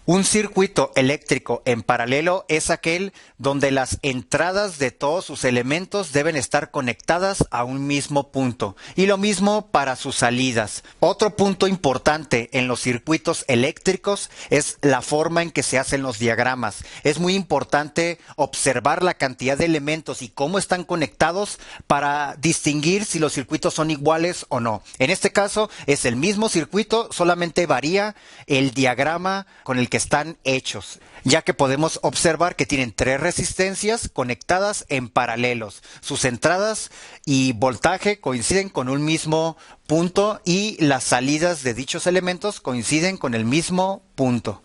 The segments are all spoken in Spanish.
Un circuito eléctrico en paralelo es aquel donde las entradas de todos sus elementos deben estar conectadas a un mismo punto, y lo mismo para sus salidas. Otro punto importante en los circuitos eléctricos es la forma en que se hacen los diagramas. Es muy importante observar la cantidad de elementos y cómo están conectados para distinguir si los circuitos son iguales o no. En este caso es el mismo circuito, solamente varía el diagrama con el que están hechos, ya que podemos observar que tienen tres resistencias conectadas en paralelos. Sus entradas y voltaje coinciden con un mismo punto y las salidas de dichos elementos coinciden con el mismo punto.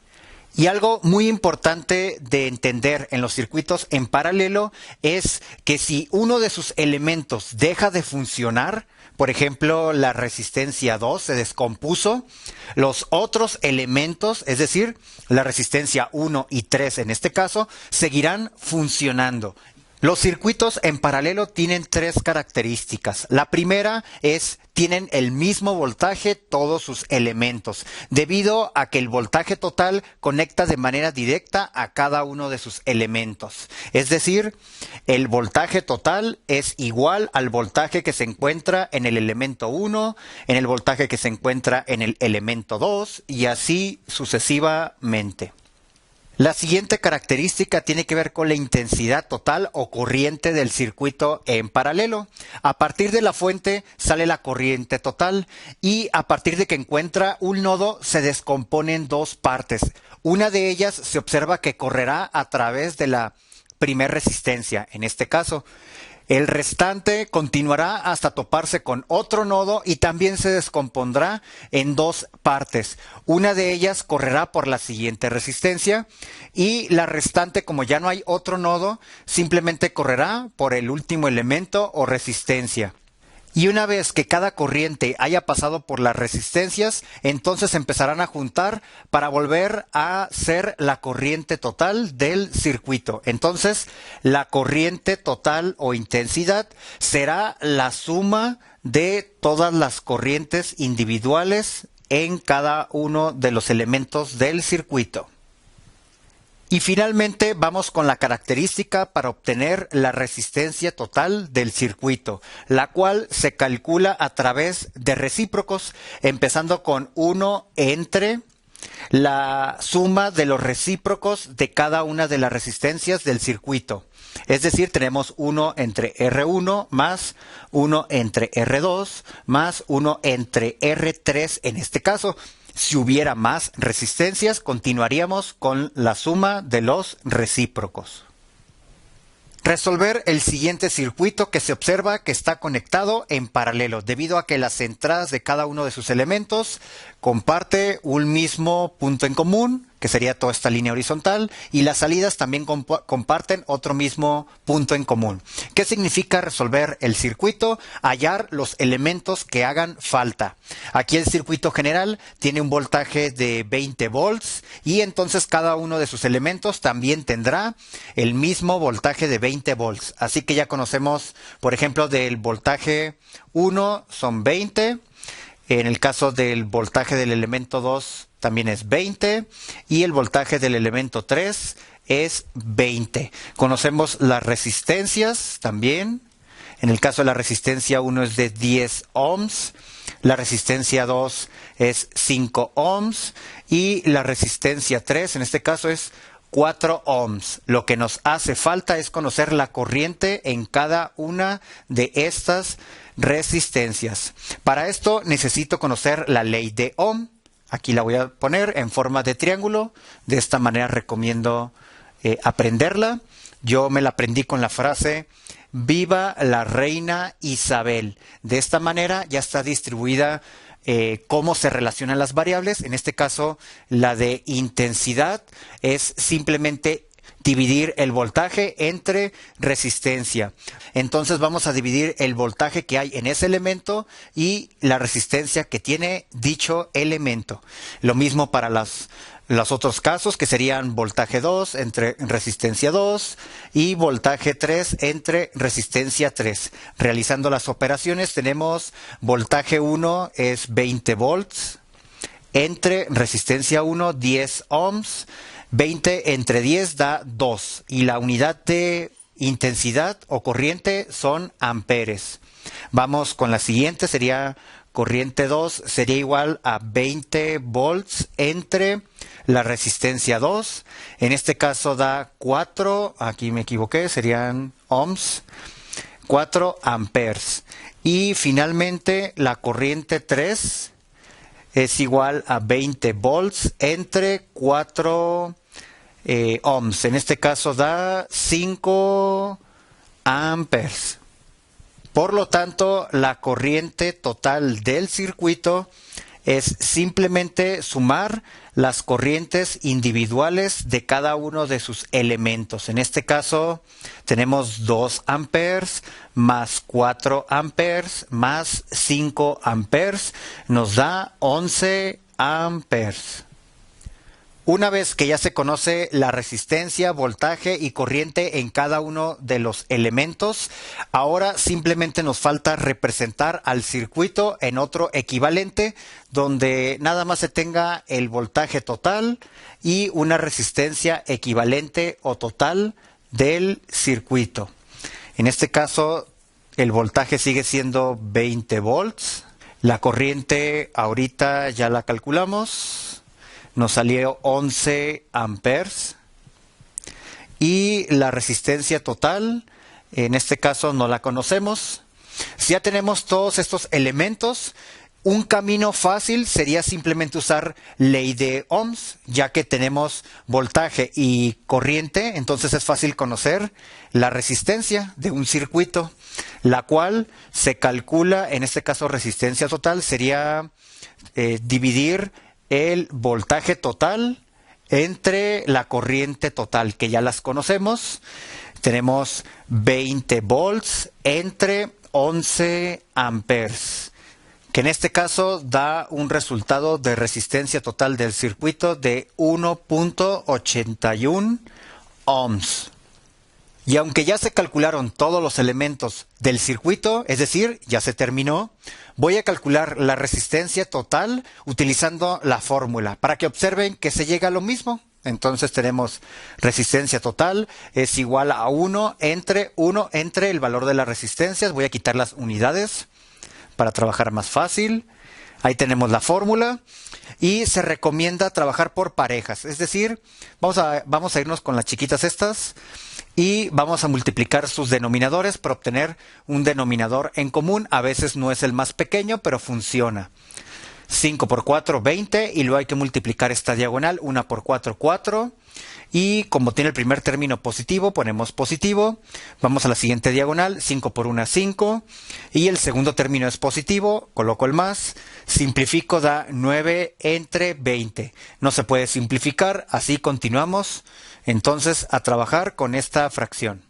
Y algo muy importante de entender en los circuitos en paralelo es que si uno de sus elementos deja de funcionar, por ejemplo, la resistencia 2 se descompuso, los otros elementos, es decir, la resistencia 1 y 3 en este caso, seguirán funcionando. Los circuitos en paralelo tienen tres características. La primera es tienen el mismo voltaje todos sus elementos, debido a que el voltaje total conecta de manera directa a cada uno de sus elementos. Es decir, el voltaje total es igual al voltaje que se encuentra en el elemento 1, en el voltaje que se encuentra en el elemento 2 y así sucesivamente. La siguiente característica tiene que ver con la intensidad total o corriente del circuito en paralelo. A partir de la fuente sale la corriente total y a partir de que encuentra un nodo se descompone en dos partes. Una de ellas se observa que correrá a través de la primera resistencia, en este caso. El restante continuará hasta toparse con otro nodo y también se descompondrá en dos partes. Una de ellas correrá por la siguiente resistencia y la restante, como ya no hay otro nodo, simplemente correrá por el último elemento o resistencia. Y una vez que cada corriente haya pasado por las resistencias, entonces empezarán a juntar para volver a ser la corriente total del circuito. Entonces, la corriente total o intensidad será la suma de todas las corrientes individuales en cada uno de los elementos del circuito. Y finalmente vamos con la característica para obtener la resistencia total del circuito, la cual se calcula a través de recíprocos, empezando con 1 entre la suma de los recíprocos de cada una de las resistencias del circuito. Es decir, tenemos 1 entre R1 más 1 entre R2 más 1 entre R3 en este caso. Si hubiera más resistencias, continuaríamos con la suma de los recíprocos. Resolver el siguiente circuito que se observa que está conectado en paralelo, debido a que las entradas de cada uno de sus elementos comparte un mismo punto en común, que sería toda esta línea horizontal, y las salidas también comparten otro mismo punto en común. ¿Qué significa resolver el circuito? Hallar los elementos que hagan falta. Aquí el circuito general tiene un voltaje de 20 volts y entonces cada uno de sus elementos también tendrá el mismo voltaje de 20 volts. Así que ya conocemos, por ejemplo, del voltaje 1 son 20. En el caso del voltaje del elemento 2 también es 20 y el voltaje del elemento 3 es 20. Conocemos las resistencias también. En el caso de la resistencia 1 es de 10 ohms, la resistencia 2 es 5 ohms y la resistencia 3 en este caso es 4 ohms. Lo que nos hace falta es conocer la corriente en cada una de estas resistencias. Para esto necesito conocer la ley de Ohm. Aquí la voy a poner en forma de triángulo. De esta manera recomiendo aprenderla. Yo me la aprendí con la frase "Viva la reina Isabel". De esta manera ya está distribuida cómo se relacionan las variables. En este caso, la de intensidad es simplemente dividir el voltaje entre resistencia. Entonces vamos a dividir el voltaje que hay en ese elemento y la resistencia que tiene dicho elemento. Lo mismo para los otros casos, que serían voltaje 2 entre resistencia 2 y voltaje 3 entre resistencia 3. Realizando las operaciones tenemos voltaje 1 es 20 volts entre resistencia 1, 10 ohms. 20 entre 10 da 2 y la unidad de intensidad o corriente son amperes. Vamos con la siguiente, sería corriente 2, sería igual a 20 volts entre la resistencia 2. En este caso da 4, aquí me equivoqué, serían ohms, 4 amperes. Y finalmente la corriente 3 es igual a 20 volts entre 4 ohms. En este caso da 5 amperes. Por lo tanto, la corriente total del circuito es simplemente sumar las corrientes individuales de cada uno de sus elementos. En este caso tenemos 2 amperes más 4 amperes más 5 amperes, nos da 11 amperes. Una vez que ya se conoce la resistencia, voltaje y corriente en cada uno de los elementos, ahora simplemente nos falta representar al circuito en otro equivalente donde nada más se tenga el voltaje total y una resistencia equivalente o total del circuito. En este caso, el voltaje sigue siendo 20 volts. La corriente ahorita ya la calculamos. Nos salió 11 amperes y la resistencia total, en este caso no la conocemos. Si ya tenemos todos estos elementos, un camino fácil sería simplemente usar ley de Ohms, ya que tenemos voltaje y corriente, entonces es fácil conocer la resistencia de un circuito, la cual se calcula, en este caso resistencia total, sería dividir el voltaje total entre la corriente total, que ya las conocemos. Tenemos 20 volts entre 11 amperes, que en este caso da un resultado de resistencia total del circuito de 1.81 ohms. Y aunque ya se calcularon todos los elementos del circuito, es decir, ya se terminó, voy a calcular la resistencia total utilizando la fórmula para que observen que se llega a lo mismo. Entonces tenemos resistencia total es igual a 1 entre el valor de las resistencias. Voy a quitar las unidades para trabajar más fácil. Ahí tenemos la fórmula y se recomienda trabajar por parejas. Es decir, vamos a irnos con las chiquitas estas y vamos a multiplicar sus denominadores para obtener un denominador en común. A veces no es el más pequeño, pero funciona. 5 por 4, 20, y luego hay que multiplicar esta diagonal. 1 por 4, 4. Y como tiene el primer término positivo, ponemos positivo. Vamos a la siguiente diagonal. 5 por 1, 5. Y el segundo término es positivo. Coloco el más. Simplifico, da 9 entre 20. No se puede simplificar, así continuamos entonces a trabajar con esta fracción.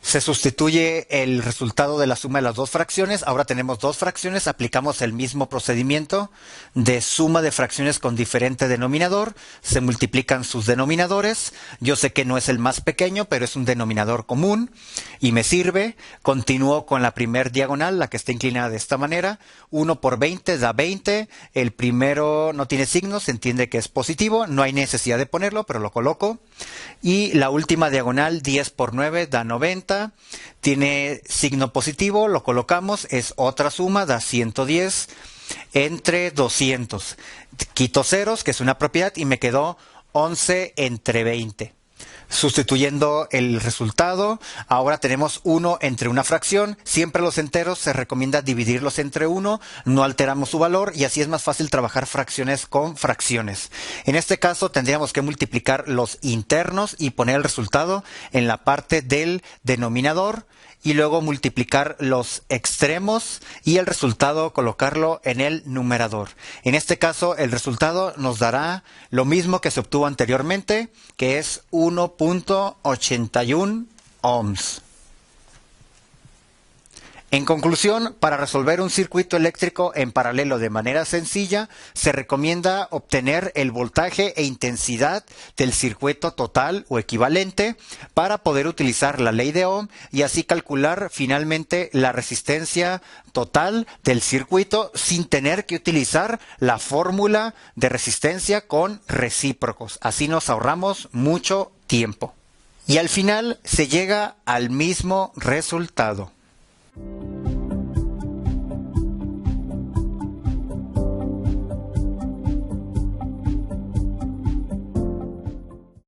Se sustituye el resultado de la suma de las dos fracciones. Ahora tenemos dos fracciones. Aplicamos el mismo procedimiento de suma de fracciones con diferente denominador. Se multiplican sus denominadores. Yo sé que no es el más pequeño, pero es un denominador común y me sirve. Continúo con la primer diagonal, la que está inclinada de esta manera. 1 por 20 da 20. El primero no tiene signo, se entiende que es positivo. No hay necesidad de ponerlo, pero lo coloco. Y la última diagonal, 10 por 9, da 90. Tiene signo positivo, lo colocamos, es otra suma, da 110 entre 200. Quito ceros, que es una propiedad, y me quedó 11 entre 20. Sustituyendo el resultado, ahora tenemos 1 entre una fracción. Siempre los enteros se recomienda dividirlos entre 1, no alteramos su valor y así es más fácil trabajar fracciones con fracciones. En este caso tendríamos que multiplicar los internos y poner el resultado en la parte del denominador y luego multiplicar los extremos y el resultado colocarlo en el numerador. En este caso el resultado nos dará lo mismo que se obtuvo anteriormente, que es 1.81 ohms. En conclusión, para resolver un circuito eléctrico en paralelo de manera sencilla, se recomienda obtener el voltaje e intensidad del circuito total o equivalente para poder utilizar la ley de Ohm y así calcular finalmente la resistencia total del circuito sin tener que utilizar la fórmula de resistencia con recíprocos. Así nos ahorramos mucho tiempo. Y al final se llega al mismo resultado.